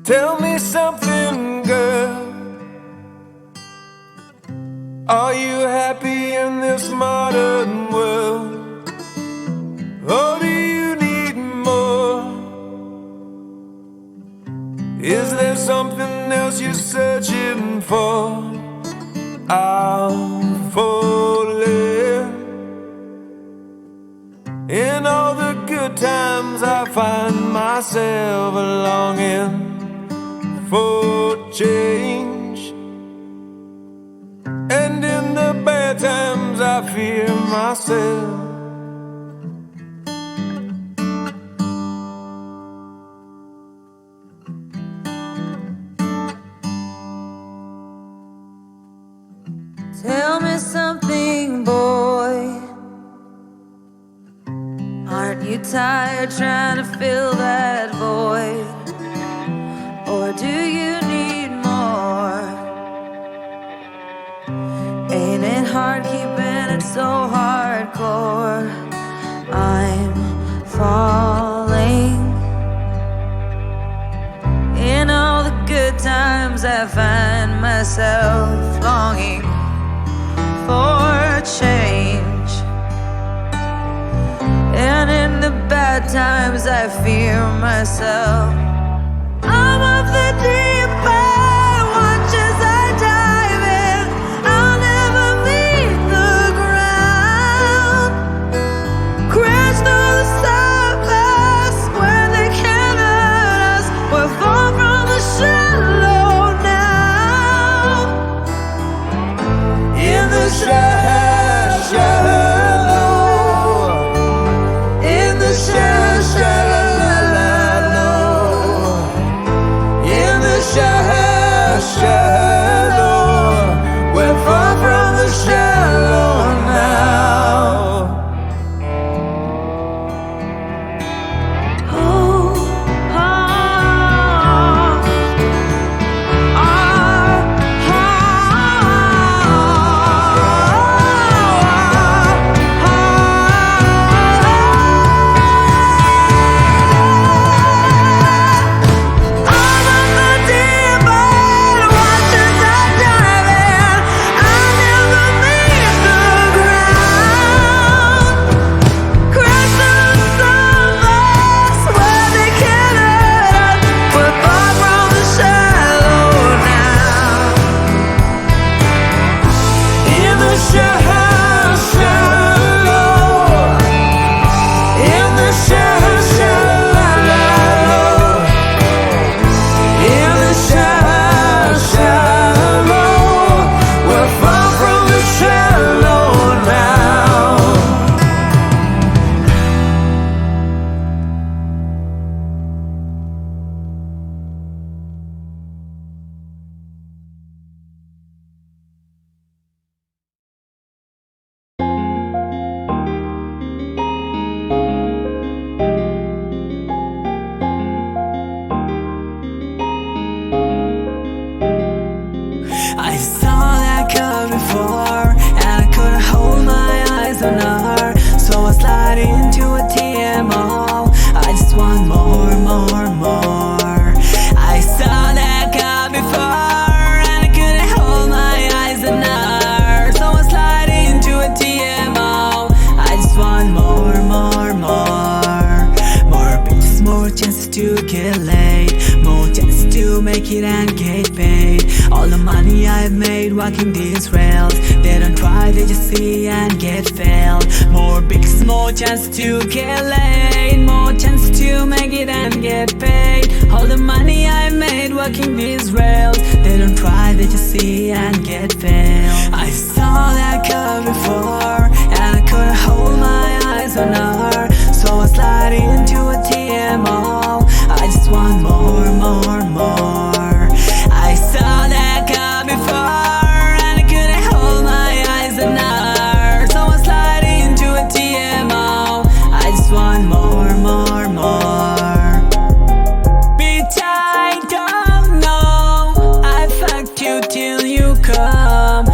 Tell me something, girl. Are you happy in this modern world? Or do you need more? Is there something else you're searching for? I'm falling. In all the good times I find myself longing for change, and in the bad times I fear myself. Tell me something, boy. Aren't you tired trying to fill that void? Or do you need more? Ain't it hard keeping it so hardcore? I'm falling. In all the good times I find myself longing for change, and in the bad times I fear myself. I'm of the deep end, watch as I dive in. I'll never meet the ground. Crash through the surface where they can't hurt us. We're far from the shallow now. In the shallow, in the shallow. Shallow, we're far from the shallow now. Oh, I saw that girl before, and I couldn't hold my eyes on her. So I slid into a TMO. I just want more, more, more. I saw that girl before, and I couldn't hold my eyes on her. So I slid into a TMO. I just want more, more, more. More bitches, more chances to get laid, more chances to make it and get paid. All the money I've made walking these rails, they don't try, they just see and get failed. More bigs, more chance to get laid, more chance to make it and get paid. All the money I've made walking these rails, they don't try, they just see and get failed. I saw that girl before, and I couldn't hold my eyes on her. So I slide into a TMO. I just want more, more, more. I saw that girl before, and I couldn't hold my eyes on her. So I slide into a TMO. I just want more, more, more. Bitch, I don't know, I fucked you till you come.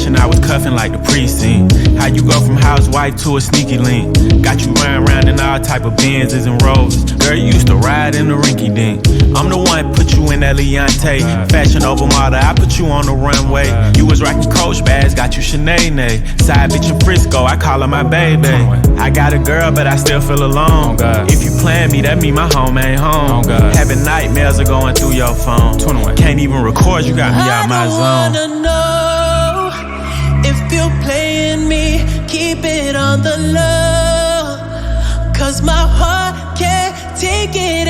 station, I was cuffing like the precinct. How you go from housewife to a sneaky link? Got you riding around in all type of Benzes and Rovers. Girl, you used to ride in the rinky dink. I'm the one put you in that Leontay. Fashion over model, I put you on the runway. You was rocking Coach bags, got you Sinead. Side bitch in Frisco, I call her my baby. I got a girl, but I still feel alone. If you plan me, that mean my home ain't home. Having nightmares are going through your phone. Can't even record, you got me out my zone. I wanna know if you're playing me, keep it on the low. 'Cause my heart can't take it